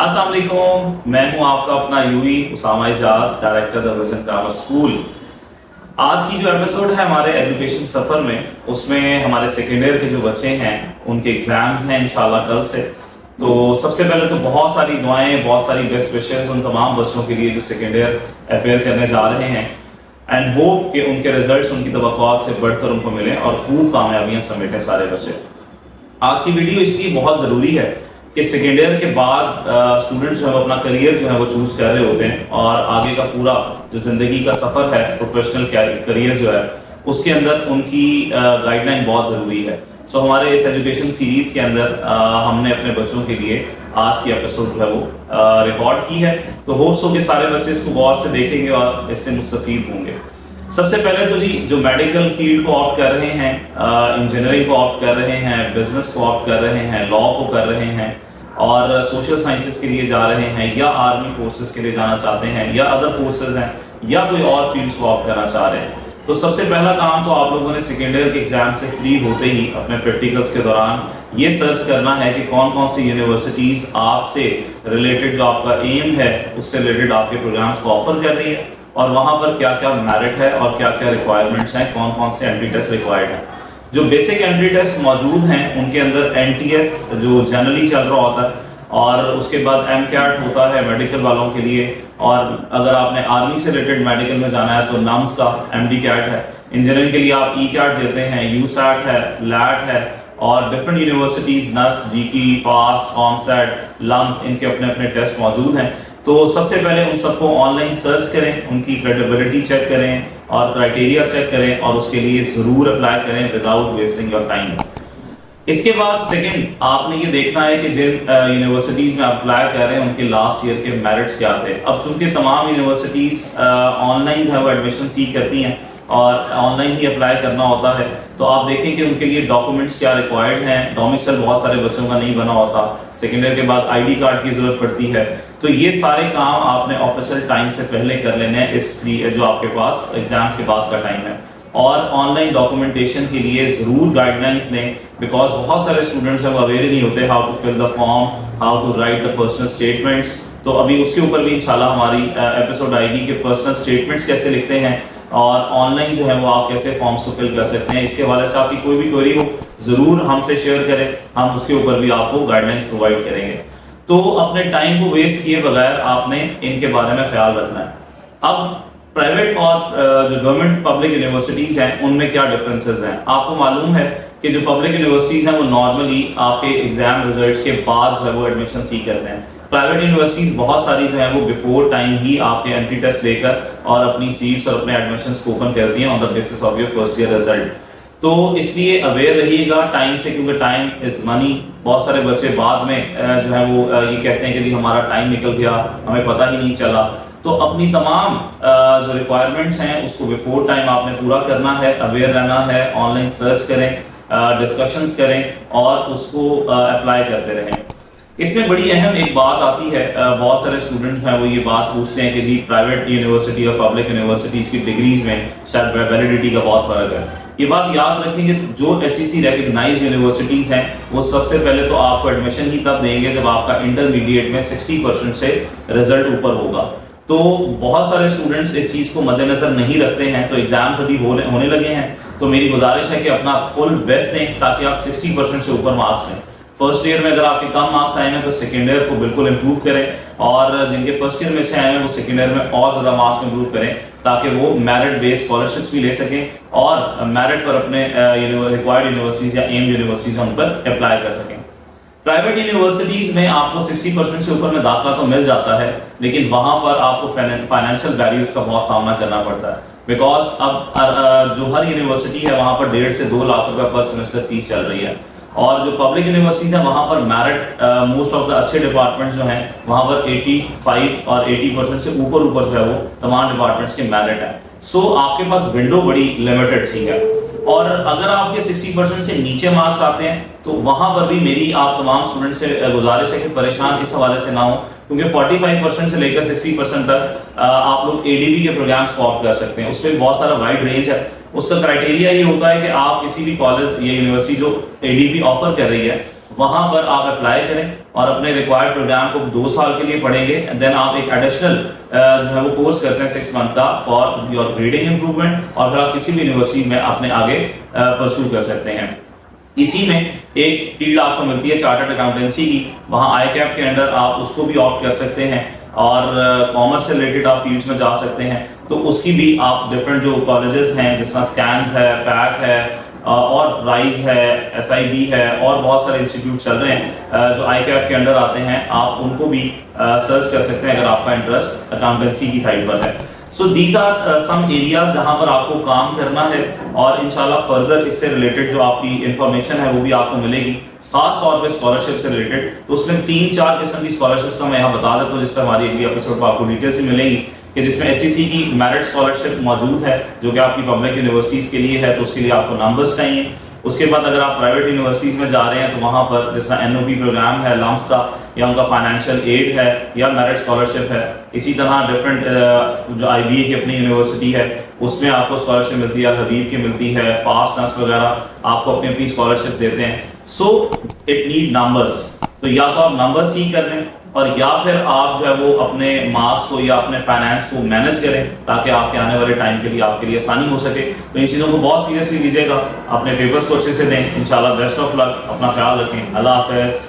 अस्सलाम वालेकुम, मैं हूं आपका अपना यूई Usama Ijaz, director the vision grammar school. आज की जो एपिसोड है हमारे एजुकेशन सफ़र में, उसमें हमारे सेकेंड ईयर के जो बच्चे हैं उनके एग्ज़ाम्स हैं इंशाल्लाह कल से। तो सबसे पहले तो बहुत सारी दुआएं, बहुत सारी बेस्ट विशेस उन तमाम बच्चों के लिए जो सेकेंड ईयर अपेयर करने जा रहे हैं एंड होप कि उनके रिजल्ट्स उनकी तवक्कुआत से बढ़कर उनको मिलें और खूब कामयाबियां समेटें सारे बच्चे। आज की वीडियो इसलिए बहुत ज़रूरी है कि सेकेंड ईयर के बाद स्टूडेंट्स जो है वो अपना करियर जो है वो चूज कर रहे होते हैं और आगे का पूरा जो जिंदगी का सफर है, प्रोफेशनल करियर जो है उसके अंदर उनकी गाइडलाइन बहुत ज़रूरी है। सो हमारे इस एजुकेशन सीरीज के अंदर हमने अपने बच्चों के लिए आज की एपिसोड जो है वो रिकॉर्ड की है। तो होप्स हो कि सारे बच्चे इसको गौर से देखेंगे और इससे मुस्तफीद होंगे। सबसे पहले तो जी जो मेडिकल फील्ड को ऑप्ट कर रहे हैं, इंजीनियरिंग को ऑप्ट कर रहे हैं, बिजनेस को ऑप्ट कर रहे हैं, लॉ को कर रहे हैं और सोशल साइंसेस के लिए जा रहे हैं या आर्मी फोर्सेस के लिए जाना चाहते हैं या अदर फोर्सेस हैं या कोई और फील्ड्स को ऑप्ट करना चाह रहे हैं, तो सबसे पहला काम तो आप लोगों ने सेकेंड ईयर के एग्जाम से फ्री होते ही अपने प्रैक्टिकल्स के दौरान ये सर्च करना है कि कौन कौन सी यूनिवर्सिटीज़ आपसे रिलेटेड जो आपका एम है उससे रिलेटेड आपके प्रोग्राम्स को ऑफर कर रही है और वहाँ पर क्या क्या मेरिट है और क्या क्या रिक्वायरमेंट्स हैं, कौन कौन से एंट्री टेस्ट रिक्वायर्ड हैं। जो बेसिक एंट्री टेस्ट मौजूद हैं उनके अंदर NTS जो जनरली चल रहा होता है और उसके बाद MCAT होता है मेडिकल वालों के लिए, और अगर आपने आर्मी से रिलेटेड मेडिकल में जाना है तो NUMS का MD-CAT है। इंजीनियरिंग के लिए आप E-CAT देते हैं, USAT है, LAT है और different universities NUST, GK, FAST, COMSAT, LUMS इनके अपने अपने टेस्ट मौजूद हैं। तो सबसे पहले उन सबको ऑनलाइन सर्च करें, उनकी क्रेडिबिलिटी चेक करें और क्राइटेरिया चेक करें और उसके लिए ज़रूर अप्लाई करें विदाउट वेस्टिंग योर टाइम। इसके बाद सेकंड आपने ये देखना है कि जिन यूनिवर्सिटीज़ में अप्लाई कर रहे हैं उनके लास्ट ईयर के मेरिट्स क्या थे। अब चूंकि तमाम यूनिवर्सिटीज़ ऑनलाइन जो है वो एडमिशन सीख करती हैं और ऑनलाइन ही अप्लाई करना होता है, तो आप देखें कि उनके लिए डॉक्यूमेंट्स क्या रिक्वायर्ड हैं। डोमिसाइल बहुत सारे बच्चों का नहीं बना होता, सेकेंड ईयर के बाद ID कार्ड की ज़रूरत पड़ती है। तो ये सारे काम आपने ऑफिशियल टाइम से पहले कर लेने हैं, इस फ्री जो आपके पास एग्जाम्स के बाद का टाइम है। और ऑनलाइन डॉक्यूमेंटेशन के लिए ज़रूर गाइडलाइंस लें, बिकॉज बहुत सारे स्टूडेंट्स हैं वो अवेयर नहीं होते how to fill the form, how to write the personal statements. तो अभी उसके ऊपर भी इंशाल्लाह हमारी एपिसोड आएगी कि पर्सनल स्टेटमेंट्स कैसे लिखते हैं और ऑनलाइन जो है वो आप कैसे फॉर्म्स को फिल कर सकते हैं। इसके हवाले से आपकी कोई भी क्वेरी हो ज़रूर हमसे शेयर करें, हम उसके ऊपर भी आपको गाइडलाइंस प्रोवाइड करेंगे। तो अपने टाइम को वेस्ट किए बगैर आपने इनके बारे में ख्याल रखना है। अब प्राइवेट और जो गवर्नमेंट पब्लिक यूनिवर्सिटीज़ हैं उनमें क्या डिफरेंसेस हैं। आपको मालूम है कि जो पब्लिक यूनिवर्सिटीज़ हैं वो नॉर्मली आपके एग्जाम रिजल्ट्स के बाद जो है वो एडमिशन सी करते हैं। प्राइवेट यूनिवर्सिटीज़ बहुत सारी जो है वो बिफोर टाइम ही आपके एंट्री टेस्ट लेकर और अपनी सीट्स और अपने एडमिशन्स को ओपन करती हैं on the basis of your first year result. तो इसलिए अवेयर रहिएगा टाइम से, क्योंकि टाइम इज़ मनी। बहुत सारे बच्चे बाद में जो है वो ये कहते हैं कि जी हमारा टाइम निकल गया, हमें पता ही नहीं चला। तो अपनी तमाम जो रिक्वायरमेंट्स हैं उसको बिफोर टाइम आपने पूरा करना है, अवेयर रहना है, ऑनलाइन सर्च करें, डिस्कशंस करें और उसको अप्लाई करते रहें। इसमें बड़ी अहम एक बात आती है, बहुत सारे स्टूडेंट्स हैं वो ये बात पूछते हैं कि जी प्राइवेट यूनिवर्सिटी और पब्लिक यूनिवर्सिटीज़ की डिग्रीज में शायद वैलिडिटी का बहुत फ़र्क है। ये बात याद रखें कि जो HEC रिकग्नाइज यूनिवर्सिटीज़ हैं वो सबसे पहले तो आपको एडमिशन ही तब देंगे जब आपका इंटरमीडिएट में 60% से रिजल्ट ऊपर होगा। तो बहुत सारे स्टूडेंट्स इस चीज़ को मद्देनजर नहीं रखते हैं, तो एग्जाम्स अभी होने लगे हैं। तो मेरी गुजारिश है कि अपना फुल बेस्ट दें ताकि आप 60% से ऊपर मार्क्स लें। फर्स्ट ईयर में अगर आपके कम मार्क्स आए हैं तो सेकेंड ईयर को बिल्कुल इंप्रूव करें और जिनके फर्स्ट ईयर में से आए हैं वो सेकेंड ईयर में और ज़्यादा मार्क्स इंप्रूव करें ताकि वो मेरिट बेस्ड स्कॉलरशिप्स भी ले सकें और मेरिट पर अपने रिक्वायर्ड यूनिवर्सिटीज़ या एम यूनिवर्सिटीज़ उन पर अप्लाई कर सकें। प्राइवेट यूनिवर्सिटीज़ में आपको 60% से ऊपर में दाखिला तो मिल जाता है, लेकिन वहाँ पर आपको फाइनेंशियल बैरियर्स का बहुत सामना करना पड़ता है। बिकॉज अब जो हर यूनिवर्सिटी है वहाँ पर 1.5 से 2 लाख रुपए पर सेमेस्टर फीस चल रही है और जो पब्लिक यूनिवर्सिटीज है वहाँ पर मेरिट मोस्ट ऑफ द अच्छे डिपार्टमेंट्स जो हैं वहाँ पर 85 और 80% से ऊपर जो है वो तमाम डिपार्टमेंट्स के मेरिट है। सो आपके पास विंडो बड़ी लिमिटेड सी है और अगर आपके 60% से नीचे मार्क्स आते हैं तो वहाँ पर भी मेरी आप तमाम स्टूडेंट से गुजारिश है कि परेशान इस हवाले से ना हो, क्योंकि 45% से लेकर 60% तक आप लोग ADB के प्रोग्राम्स को ऑप्ट कर सकते हैं। उसमें बहुत सारा वाइड रेंज है। उसका क्राइटेरिया ये होता है कि आप किसी भी कॉलेज या यूनिवर्सिटी जो ADB ऑफर कर रही है वहां पर आप अप्लाई करें और अपने रिक्वायर्ड प्रोग्राम को 2 साल के लिए पढ़ेंगे एंड देन आप एक एडिशनल जो है वो कोर्स करते हैं 6 मंथ का फॉर योर ग्रेडिंग इंप्रूवमेंट, और फिर आप किसी भी यूनिवर्सिटी में अपने आगे परस्यू कर सकते हैं। इसी में एक फील्ड आपको मिलती है चार्टर्ड अकाउंटेंसी की, वहां ICAP के अंडर आप उसको भी ऑप्ट कर सकते हैं और कॉमर्स से रिलेटेड आप फील्ड्स में जा सकते हैं। तो उसकी भी आप डिफरेंट जो कॉलेजेस हैं जिस तरह स्कैन्स है, पैक है और राइज है, SIB है और बहुत सारे इंस्टीट्यूट चल रहे हैं जो ICAP के अंडर आते हैं, आप उनको भी सर्च कर सकते हैं अगर आपका इंटरेस्ट अकाउंटेंसी की साइड पर है। So these are some areas जहां पर आपको काम करना है और इंशाल्लाह फर्दर इससे रिलेटेड जो आपकी इंफॉर्मेशन है वो भी आपको मिलेगी, खास तौर पे स्कॉलरशिप से रिलेटेड। तो उसमें 3-4 किस्म की स्कॉलरशिप्स का मैं यहाँ बता देता हूँ, जिस पर हमारी अगली एपिसोड पर आपको डिटेल्स भी मिलेंगी, कि जिसमें HEC की मेरिट स्कॉलरशिप मौजूद है जो कि आपकी पब्लिक यूनिवर्सिटीज के लिए है, तो उसके लिए आपको नंबर्स चाहिए। उसके बाद अगर आप प्राइवेट यूनिवर्सिटीज में जा रहे हैं तो वहाँ पर जिस तरह NOP प्रोग्राम है, लम्स का, या उनका फाइनेंशियल एड है या मेरिट स्कॉलरशिप है। इसी तरह डिफरेंट जो IBA की अपनी यूनिवर्सिटी है उसमें आपको स्कॉलरशिप मिलती है, हबीब की मिलती है, फास्ट नर्स वगैरह आपको अपनी अपनी स्कॉलरशिप देते हैं। सो इट नीड नंबर्स, तो या तो आप नंबर्स ही कर लें और या फिर आप जो है वो अपने मार्क्स को या अपने फाइनेंस को मैनेज करें ताकि आपके आने वाले टाइम के लिए आपके लिए आसानी हो सके। तो इन चीज़ों को बहुत सीरियसली लीजिएगा, अपने पेपर्स को अच्छे से दें। इंशाल्लाह बेस्ट ऑफ लक, अपना ख्याल रखें, अल्लाह हाफ़िज़।